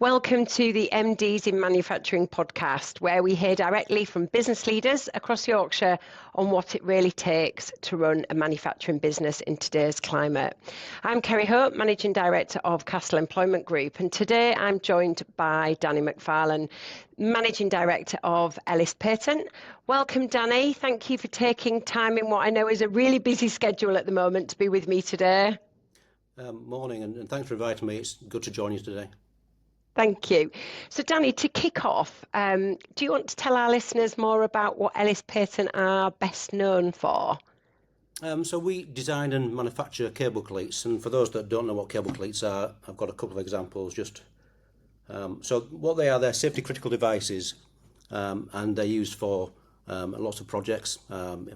Welcome to the MDs in Manufacturing podcast, where we hear directly from business leaders across Yorkshire on what it really takes to run a manufacturing business in today's climate. I'm Kerry Hope, Managing Director of Castle Employment Group, and today I'm joined by Danny Macfarlane, Managing Director of Ellis Patents. Welcome, Danny. Thank you for taking time in what I know is a really busy schedule at the moment to be with me today. Morning, and thanks for inviting me. It's good to join you today. Thank you. So, Danny, to kick off, do you want to tell our listeners more about what Ellis Patents are best known for? So we design and manufacture cable cleats, and for those that don't know what cable cleats are, I've got a couple of examples. So what they are, they're safety critical devices, and they're used for lots of projects,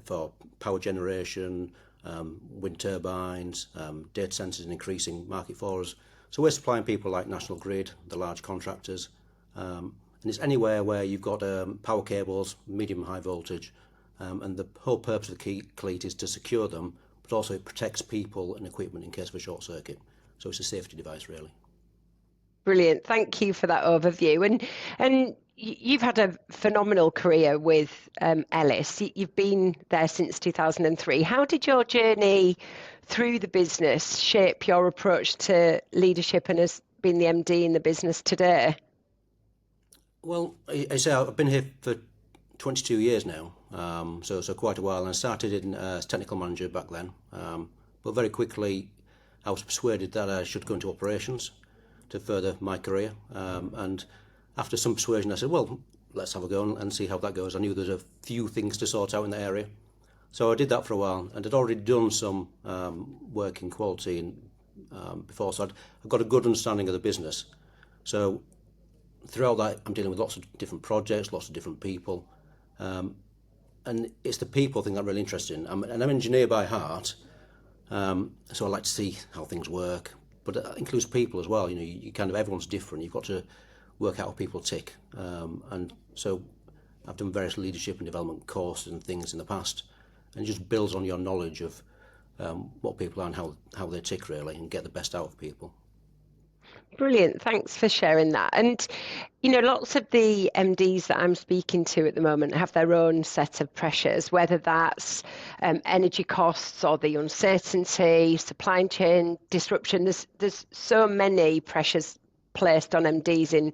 for power generation, wind turbines, data centres, and increasing market for us. So we're supplying people like National Grid, the large contractors, and it's anywhere where you've got power cables, medium and high voltage, and the whole purpose of the cleat is to secure them, but also it protects people and equipment in case of a short circuit. So it's a safety device, really. Brilliant. Thank you for that overview. And you've had a phenomenal career with Ellis. You've been there since 2003. How did your journey through the business shape your approach to leadership and as being the MD in the business today? Well, I say I've been here for 22 years now, so quite a while. And I started in as technical manager back then, but very quickly I was persuaded that I should go into operations to further my career. And after some persuasion, I said, well, let's have a go and see how that goes. I knew there was a few things to sort out in the area. So I did that for a while, and I'd already done some work in quality before, so I've got a good understanding of the business. So throughout that, I'm dealing with lots of different projects, lots of different people, and it's the people thing that I'm really interested in. I'm an engineer by heart, so I like to see how things work, but that includes people as well. You kind of, everyone's different. You've got to work out how people tick, and so I've done various leadership and development courses and things in the past. And it just builds on your knowledge of what people are and how they tick, really, and get the best out of people. Brilliant. Thanks for sharing that. And, lots of the MDs that I'm speaking to at the moment have their own set of pressures, whether that's energy costs or the uncertainty, supply chain disruption. There's so many pressures placed on MDs in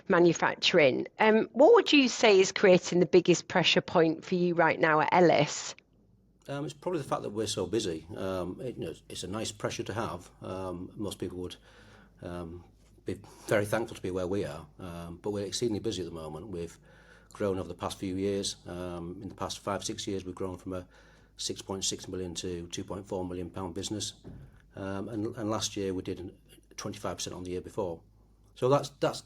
manufacturing. What would you say is creating the biggest pressure point for you right now at Ellis? It's probably the fact that we're so busy. It's a nice pressure to have. Most people would be very thankful to be where we are, but we're exceedingly busy at the moment. We've grown over the past few years. In the past 5-6 years, we've grown from a 6.6 million to 2.4 million pound business, and last year we did 25% on the year before. So that's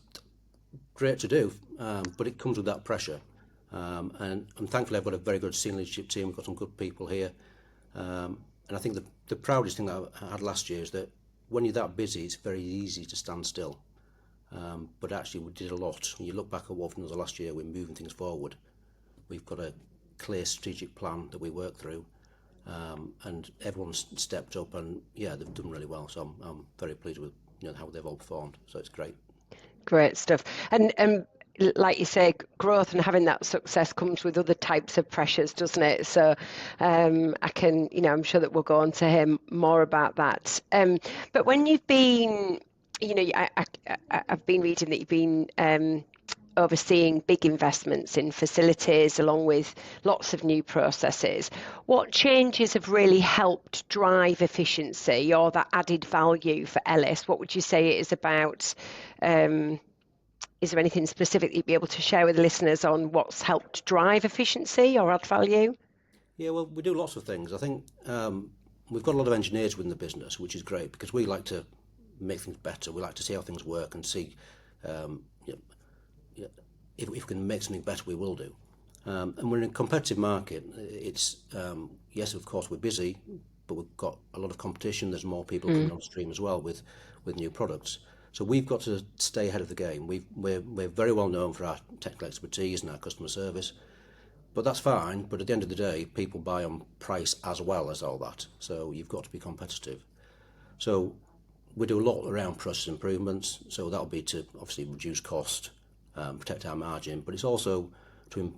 great to do, but it comes with that pressure. And thankfully I've got a very good senior leadership team. We've got some good people here, and I think the proudest thing that I had last year is that when you're that busy, it's very easy to stand still, but actually we did a lot. When you look back at what we've done the last year, we're moving things forward. We've got a clear strategic plan that we work through, and everyone's stepped up, and they've done really well. So I'm very pleased with how they've all performed. So it's great. Great stuff. And like you say, growth and having that success comes with other types of pressures, doesn't it? So I'm sure that we'll go on to hear more about that. But when you've been, I've been reading that you've been overseeing big investments in facilities along with lots of new processes. What changes have really helped drive efficiency or that added value for Ellis? What would you say it is about? Is there anything specific you'd be able to share with the listeners on what's helped drive efficiency or add value? Yeah, well, we do lots of things. I think we've got a lot of engineers within the business, which is great because we like to make things better. We like to see how things work and see if we can make something better, we will do. And we're in a competitive market. It's yes, of course, we're busy, but we've got a lot of competition. There's more people coming on stream as well with new products. So we've got to stay ahead of the game. We're very well known for our technical expertise and our customer service, but that's fine. But at the end of the day, people buy on price as well as all that. So you've got to be competitive. So we do a lot around process improvements, so that'll be to obviously reduce cost, protect our margin, but it's also to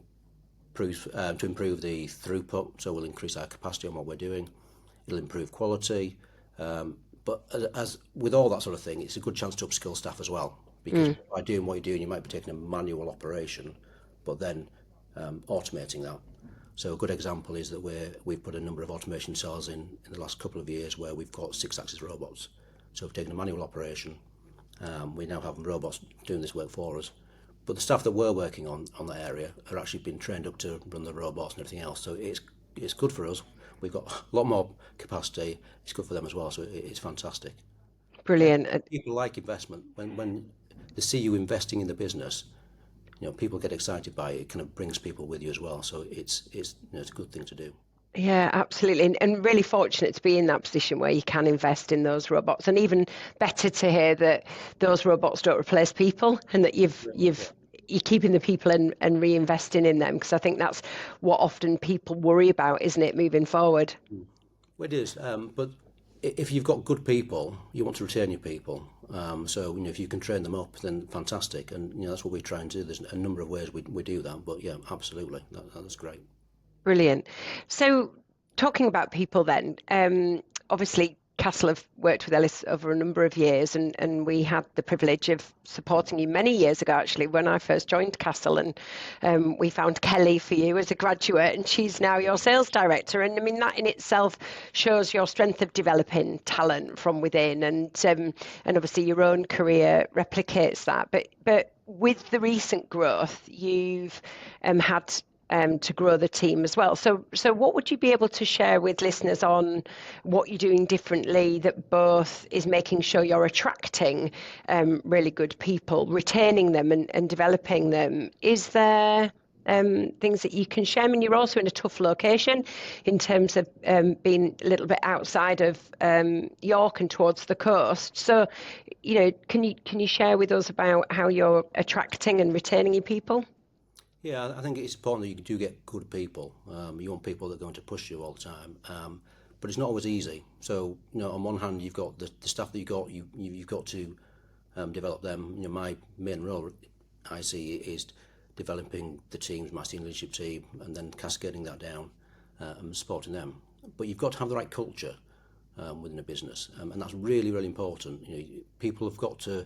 improve the throughput, so we'll increase our capacity on what we're doing. It'll improve quality, but as with all that sort of thing, it's a good chance to upskill staff as well, because by doing what you're doing, you might be taking a manual operation, but then automating that. So a good example is that we've put a number of automation cells in the last couple of years where we've got 6-axis robots. So we've taken a manual operation, we now have robots doing this work for us. But the staff that we're working on that area are actually being trained up to run the robots and everything else. So it's good for us. We've got a lot more capacity. It's good for them as well. So it's fantastic. Brilliant. People like investment. When they see you investing in the business, people get excited by it. It kind of brings people with you as well. So it's a good thing to do. Yeah, absolutely. And really fortunate to be in that position where you can invest in those robots. And even better to hear that those robots don't replace people, and that you're keeping the people and reinvesting in them, because I think that's what often people worry about, isn't it, moving forward? Well, it is. But if you've got good people, you want to retain your people. So if you can train them up, then fantastic. And that's what we try and do. There's a number of ways we do that. But yeah, absolutely, that's great. Brilliant. So talking about people then, obviously Castle have worked with Ellis over a number of years, and we had the privilege of supporting you many years ago, actually, when I first joined Castle, and we found Kelly for you as a graduate, and she's now your sales director. And I mean, that in itself shows your strength of developing talent from within, and obviously your own career replicates that. But with the recent growth, you've had to grow the team as well. So what would you be able to share with listeners on what you're doing differently that both is making sure you're attracting really good people, retaining them and developing them? Is there things that you can share? I mean, you're also in a tough location in terms of being a little bit outside of York and towards the coast. So, can you share with us about how you're attracting and retaining your people? Yeah, I think it's important that you do get good people. You want people that are going to push you all the time, but it's not always easy. So, on one hand, you've got the staff that you've got to develop them. My main role, I see, is developing the teams, my senior leadership team, and then cascading that down and supporting them. But you've got to have the right culture within a business, and that's really, really important. People have got to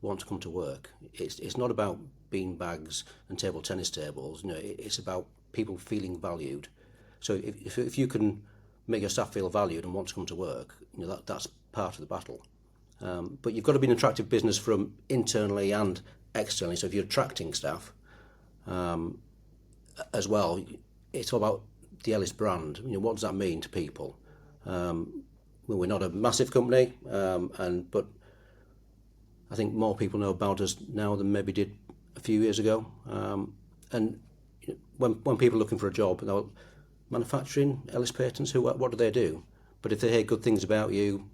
want to come to work. It's not about bean bags and table tennis tables. It's about people feeling valued. So if you can make your staff feel valued and want to come to work, that's part of the battle. But you've got to be an attractive business from internally and externally. So if you're attracting staff as well, it's all about the Ellis brand. What does that mean to people? We're not a massive company, but I think more people know about us now than maybe did a few years ago. And when people are looking for a job, manufacturing, Ellis Patents, what do they do? But if they hear good things about you,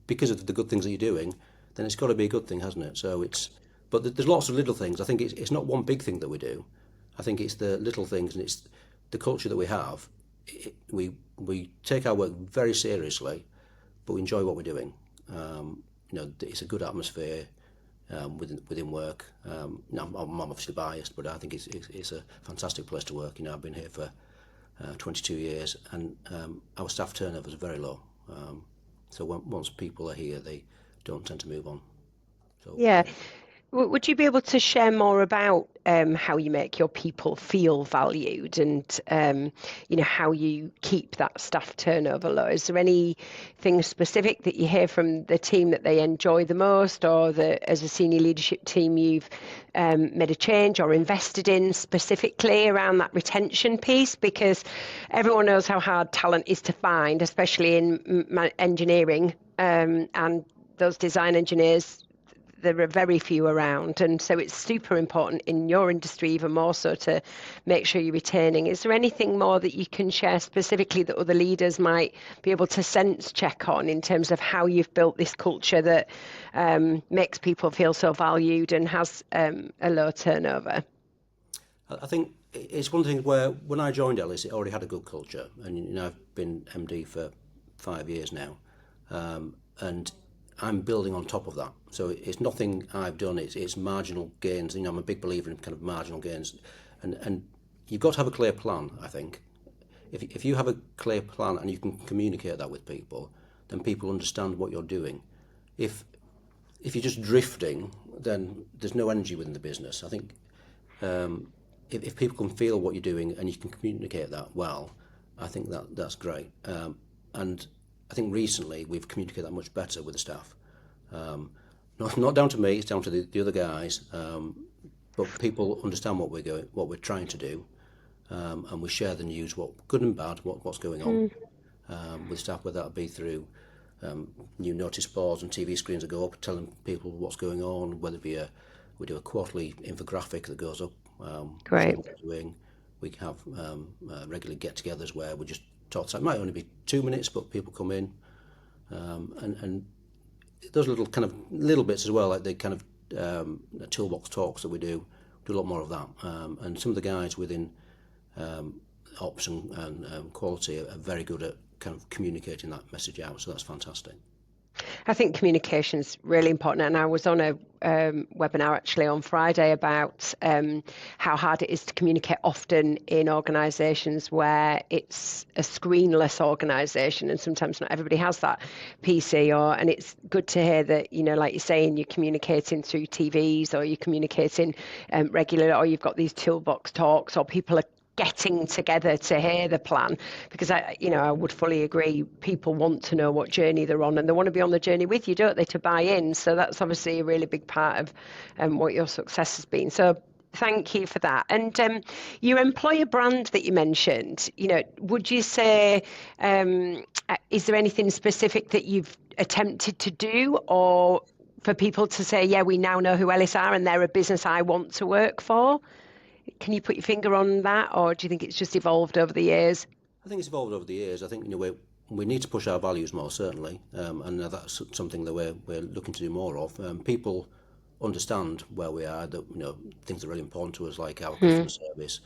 because of the good things that you're doing, then it's got to be a good thing, hasn't it? But there's lots of little things. I think it's not one big thing that we do. I think it's the little things, and it's the culture that we have. We take our work very seriously, but we enjoy what we're doing. It's a good atmosphere within work. I'm obviously biased, but I think it's a fantastic place to work. I've been here for 22 years, and our staff turnover is very low. So once people are here, they don't tend to move on. So, yeah. Would you be able to share more about how you make your people feel valued, and how you keep that staff turnover low? Is there anything specific that you hear from the team that they enjoy the most, or that as a senior leadership team you've made a change or invested in specifically around that retention piece? Because everyone knows how hard talent is to find, especially in engineering, and those design engineers, there are very few around, and so it's super important in your industry even more so to make sure you're retaining. Is there anything more that you can share specifically that other leaders might be able to sense check on in terms of how you've built this culture that makes people feel so valued and has a low turnover? I think it's one thing where when I joined Ellis, it already had a good culture, and I've been MD for 5 years now, and I'm building on top of that. So it's nothing I've done. It's marginal gains. I'm a big believer in kind of marginal gains, and you've got to have a clear plan. I think if you have a clear plan and you can communicate that with people, then people understand what you're doing. If you're just drifting, then there's no energy within the business. I think if people can feel what you're doing and you can communicate that well, I think that's great. And I think recently we've communicated that much better with the staff. Not down to me, it's down to the other guys. But people understand what we're trying to do, and we share the news, what good and bad, what's going on with staff, whether that be through new notice boards and TV screens that go up, telling people what's going on, whether it be we do a quarterly infographic that goes up. Great. What we're doing. We have regular get-togethers where we just talk. So it might only be 2 minutes, but people come in, and those little bits as well, like the kind of toolbox talks that we do a lot more of that. And some of the guys within ops and quality are very good at kind of communicating that message out. So that's fantastic. I think communication is really important, and I was on a webinar actually on Friday about how hard it is to communicate often in organisations where it's a screenless organisation, and sometimes not everybody has that PC. And it's good to hear that, like you're saying, you're communicating through TVs, or you're communicating regularly, or you've got these toolbox talks, or people are getting together to hear the plan, because I would fully agree. People want to know what journey they're on, and they want to be on the journey with you, don't they, to buy in. So that's obviously a really big part of what your success has been. So thank you for that. And your employer brand that you mentioned, would you say, is there anything specific that you've attempted to do, or for people to say, yeah, we now know who Ellis are and they're a business I want to work for? Can you put your finger on that, or do you think it's just evolved over the years? I think it's evolved over the years. I think we need to push our values more, certainly, and that's something that we're looking to do more of. People understand where we are, that things that are really important to us, like our customer service,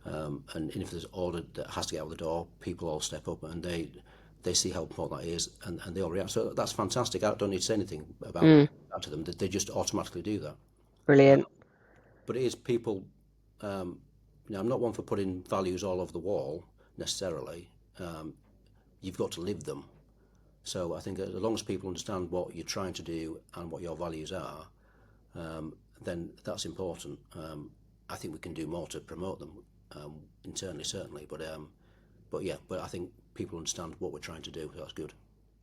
and if there's an order that has to get out the door, people all step up and they see how important that is, and they all react. So that's fantastic. I don't need to say anything about that to them. They just automatically do that. Brilliant. But it is people. I'm not one for putting values all over the wall necessarily. You've got to live them. So I think as long as people understand what you're trying to do and what your values are, then that's important. I think we can do more to promote them internally, certainly. But I think people understand what we're trying to do. So that's good.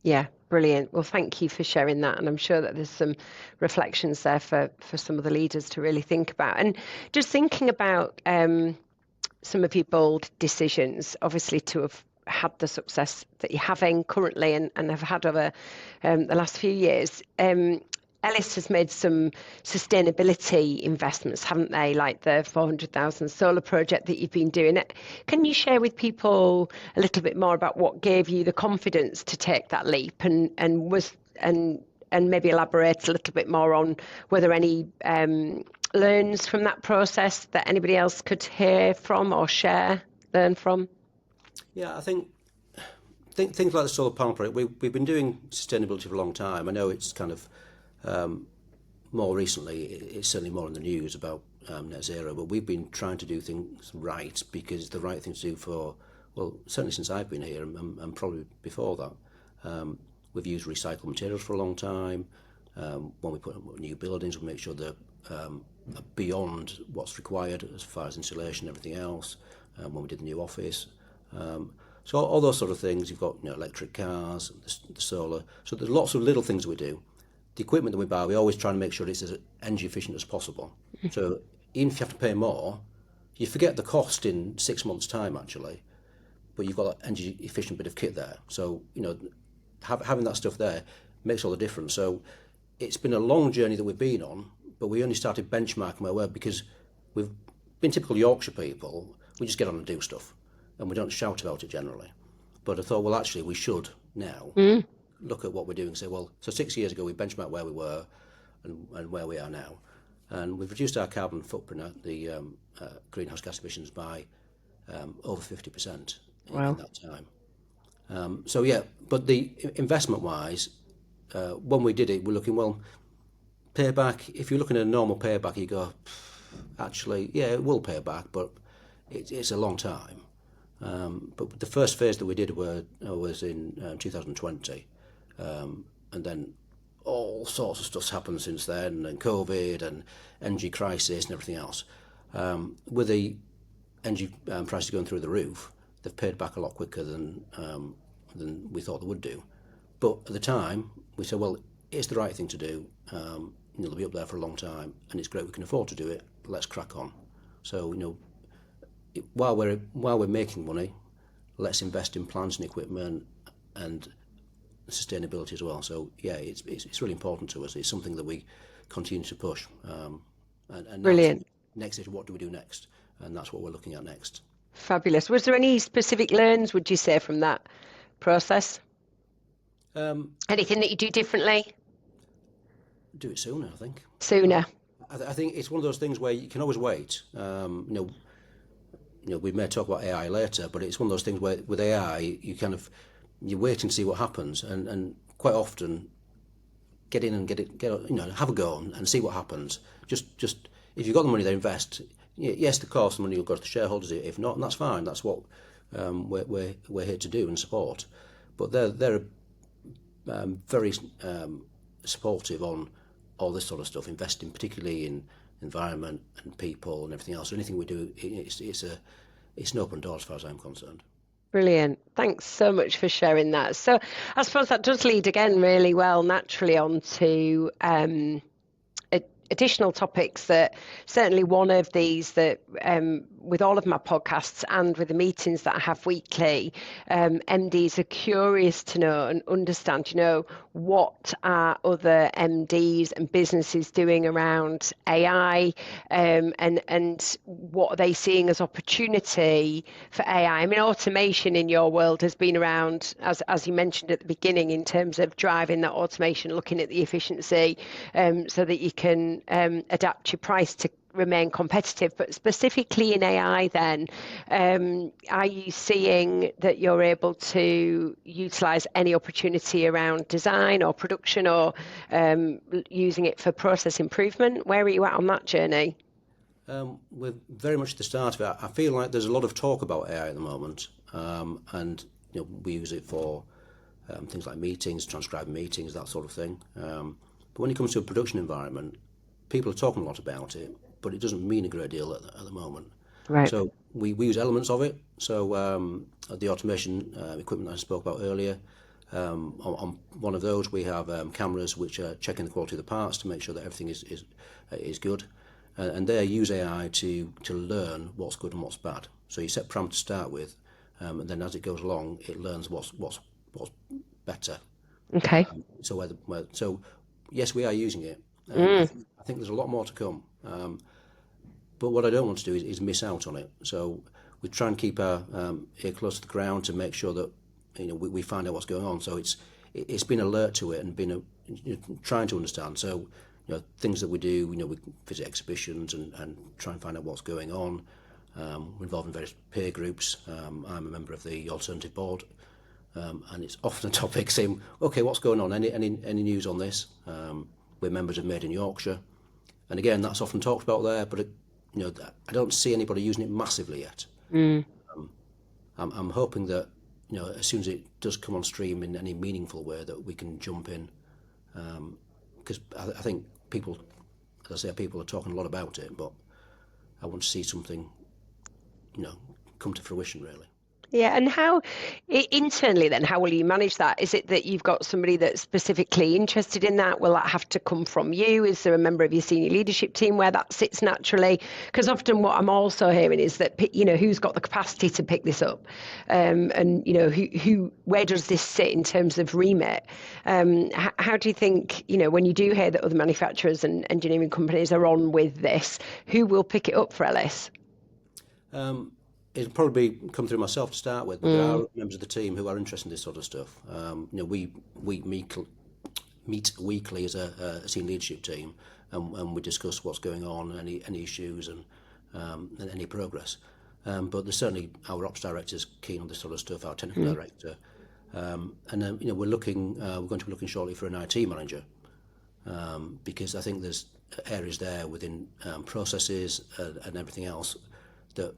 Yeah, brilliant. Well, thank you for sharing that. And I'm sure that there's some reflections there for some of the leaders to really think about. And just thinking about some of your bold decisions, obviously to have had the success that you're having currently and have had over the last few years. Ellis has made some sustainability investments, haven't they? Like the 400,000 solar project that you've been doing. Can you share with people a little bit more about what gave you the confidence to take that leap, and maybe elaborate a little bit more on whether any learns from that process that anybody else could hear from or learn from? Yeah, I think things like the solar panel project, we've been doing sustainability for a long time. I know it's kind of more recently, it's certainly more in the news about net zero, but we've been trying to do things right because it's the right thing to do certainly since I've been here and probably before that. We've used recycled materials for a long time. When we put up new buildings, we make sure they're beyond what's required as far as insulation and everything else. When we did the new office. So all those sort of things, you've got electric cars, the solar. So there's lots of little things we do. The equipment that we buy, we always try and make sure it's as energy efficient as possible. So even if you have to pay more, you forget the cost in 6 months' time actually, but you've got that energy efficient bit of kit there. So having that stuff there makes all the difference. So it's been a long journey that we've been on, but we only started benchmarking where we were because we've been typical Yorkshire people. We just get on and do stuff, and we don't shout about it generally. But I thought, well, actually, we should now look at what we're doing and say, well, so 6 years ago we benchmarked where we were and where we are now. And we've reduced our carbon footprint, the greenhouse gas emissions, by over 50% in that time. But the investment-wise, when we did it, we're looking, well, payback, if you're looking at a normal payback, you go, actually, yeah, it will pay back, but it's a long time. But the first phase that we did was in 2020, and then all sorts of stuff's happened since then, and COVID and energy crisis and everything else. With the energy prices going through the roof, they've paid back a lot quicker than we thought they would do. But at the time, we said, well, it's the right thing to do. They'll be up there for a long time, and it's great we can afford to do it. Let's crack on. So while we're making money, let's invest in plants and equipment and sustainability as well. So yeah, it's really important to us. It's something that we continue to push. And Brilliant. Next is, what do we do next? And that's what we're looking at next. Fabulous. Was there any specific learns, would you say, from that process? Anything that you do differently? Do it sooner, I think. Sooner. I think it's one of those things where you can always wait. We may talk about AI later, but it's one of those things where with AI, you're waiting to see what happens, and quite often get in and have a go and see what happens. Just if you've got the money there, invest. Yes, of course, the money will go to the shareholders. If not, that's fine. That's what we're here to do and support. But they're very supportive on all this sort of stuff, investing particularly in environment and people and everything else. So anything we do, it's an open door as far as I'm concerned. Brilliant. Thanks so much for sharing that. So I suppose that does lead again really well naturally onto additional topics, that certainly one of these that with all of my podcasts and with the meetings that I have weekly, MDs are curious to know and understand, what are other MDs and businesses doing around AI, and what are they seeing as opportunity for AI? I mean, automation in your world has been around, as you mentioned at the beginning, in terms of driving that automation, looking at the efficiency, so that you can adapt your price to remain competitive. But specifically in AI then, are you seeing that you're able to utilise any opportunity around design or production, or using it for process improvement? Where are you at on that journey? We're very much at the start of it. I feel like there's a lot of talk about AI at the moment, and we use it for things like meetings, transcribing meetings, that sort of thing. But when it comes to a production environment, people are talking a lot about it, but it doesn't mean a great deal at the moment. Right. So we use elements of it. So the automation equipment I spoke about earlier, on one of those we have cameras which are checking the quality of the parts to make sure that everything is good, and they use AI to learn what's good and what's bad. So you set parameters to start with, and then as it goes along, it learns what's better. Okay. So yes, we are using it. I think there's a lot more to come. But what I don't want to do is miss out on it. So we try and keep our ear close to the ground to make sure that we find out what's going on. So it's been alert to it and been trying to understand. So things that we do, we visit exhibitions and try and find out what's going on. We're involved in various peer groups. I'm a member of the Alternative Board, and it's often a topic saying, okay, what's going on? Any news on this? We're members of Made in Yorkshire, and again, that's often talked about there, but I don't see anybody using it massively yet. I'm hoping that as soon as it does come on stream in any meaningful way, that we can jump in, because I think people, as I say, people are talking a lot about it, but I want to see something come to fruition, really. Yeah, and how internally then, how will you manage that? Is it that you've got somebody that's specifically interested in that? Will that have to come from you? Is there a member of your senior leadership team where that sits naturally? Because often what I'm also hearing is that who's got the capacity to pick this up, and where does this sit in terms of remit? How do you think when you do hear that other manufacturers and engineering companies are on with this, who will pick it up for Ellis? It'll probably come through myself to start with, but there are members of the team who are interested in this sort of stuff. We meet weekly as a senior leadership team, and we discuss what's going on, any issues, and any progress. But there's certainly our ops director's keen on this sort of stuff, our technical director. And then, we're looking. We're going to be looking shortly for an IT manager, because I think there's areas there within processes and everything else that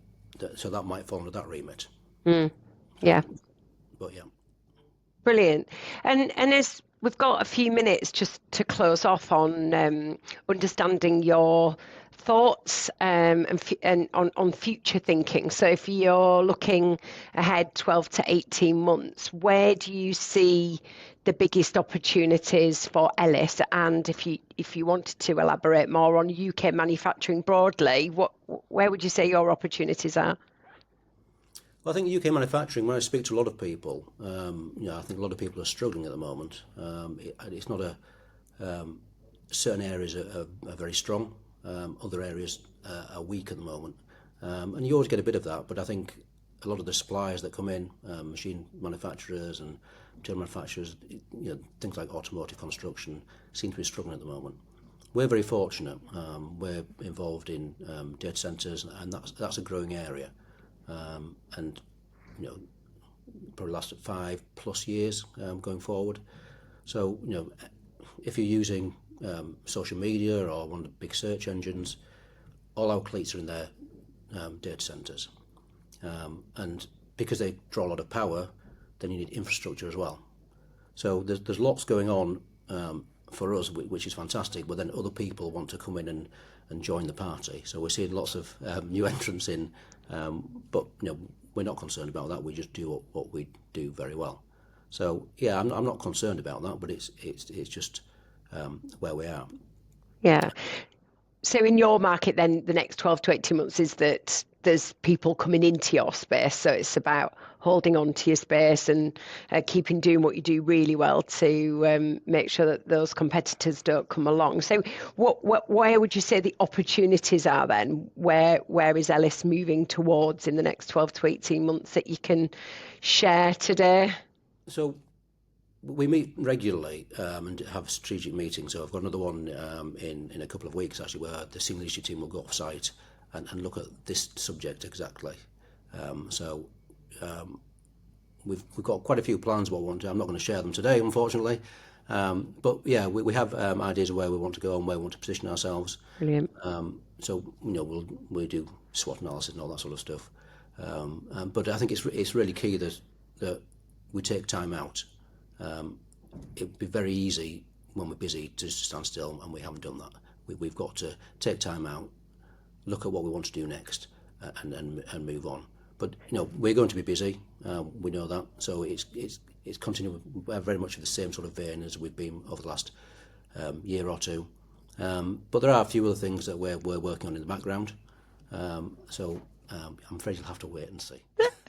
so that might fall under that remit. Yeah. But yeah. Brilliant. And as we've got a few minutes just to close off on understanding your thoughts and on future thinking. So if you're looking ahead 12 to 18 months, where do you see the biggest opportunities for Ellis? And if you wanted to elaborate more on UK manufacturing broadly, where would you say your opportunities are? Well, I think UK manufacturing, when I speak to a lot of people, I think a lot of people are struggling at the moment. It's not certain areas are very strong, other areas are weak at the moment. And you always get a bit of that, but I think a lot of the suppliers that come in, machine manufacturers and material manufacturers, things like automotive construction, seem to be struggling at the moment. We're very fortunate. We're involved in data centres, and that's a growing area. And probably last 5+ years going forward. So if you're using social media or one of the big search engines, all our cleats are in their data centres, and because they draw a lot of power, then you need infrastructure as well. So there's lots going on for us, which is fantastic. But then other people want to come in and join the party. So we're seeing lots of new entrants in. But we're not concerned about that. We just do what we do very well. So yeah, I'm not concerned about that. But it's just where we are. Yeah. So in your market, then the next 12 to 18 months is that there's people coming into your space. So it's about holding on to your space and keeping doing what you do really well to make sure that those competitors don't come along. So where would you say the opportunities are then? Where is Ellis moving towards in the next 12 to 18 months that you can share today? So we meet regularly and have strategic meetings. So I've got another one in a couple of weeks, actually, where the senior leadership team will go off site and look at this subject exactly. We've got quite a few plans what we want to. I'm not going to share them today, unfortunately. But yeah, we have ideas of where we want to go and where we want to position ourselves. Brilliant. So we'll do SWOT analysis and all that sort of stuff. But I think it's really key that we take time out. It would be very easy when we're busy to stand still, and we haven't done that. We've got to take time out, look at what we want to do next, and move on. But we're going to be busy. We know that. So it's continuing very much in the same sort of vein as we've been over the last year or two. But there are a few other things that we're working on in the background. So I'm afraid you'll have to wait and see.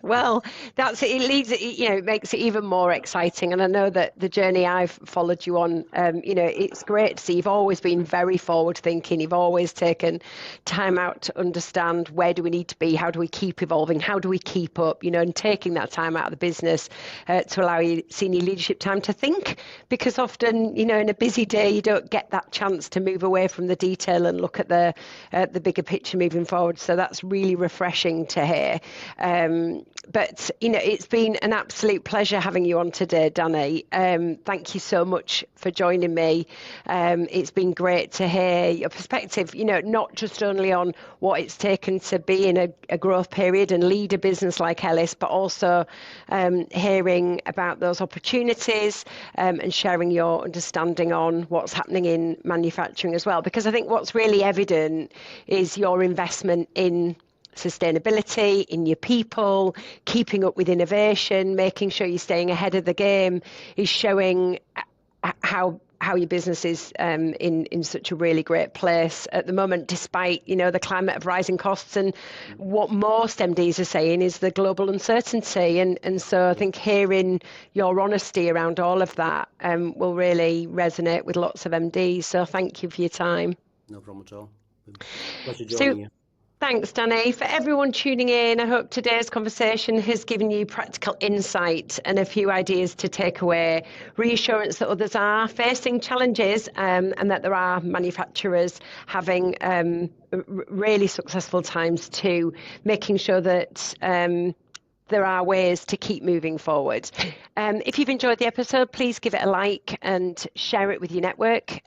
Well, it makes it even more exciting. And I know that the journey I've followed you on, it's great to see you've always been very forward thinking. You've always taken time out to understand where do we need to be, how do we keep evolving, how do we keep up, and taking that time out of the business to allow your senior leadership time to think. Because often, in a busy day, you don't get that chance to move away from the detail and look at the bigger picture moving forward. So that's really refreshing to hear. But it's been an absolute pleasure having you on today, Danny. Thank you so much for joining me. It's been great to hear your perspective, not just only on what it's taken to be in a growth period and lead a business like Ellis, but also hearing about those opportunities and sharing your understanding on what's happening in manufacturing as well. Because I think what's really evident is your investment in sustainability, in your people, keeping up with innovation, making sure you're staying ahead of the game is showing how your business is in such a really great place at the moment, despite the climate of rising costs. And what most MDs are saying is the global uncertainty. And so I think hearing your honesty around all of that will really resonate with lots of MDs. So thank you for your time. No problem at all. Pleasure joining you. Thanks, Danny. For everyone tuning in, I hope today's conversation has given you practical insight and a few ideas to take away, reassurance that others are facing challenges and that there are manufacturers having really successful times too, making sure that there are ways to keep moving forward. If you've enjoyed the episode, please give it a like and share it with your network.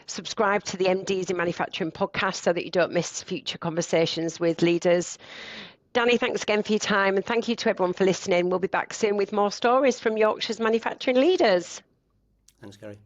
Subscribe to the MDs in Manufacturing podcast so that you don't miss future conversations with leaders. Danny, thanks again for your time, and thank you to everyone for listening. We'll be back soon with more stories from Yorkshire's manufacturing leaders. Thanks, Kerry.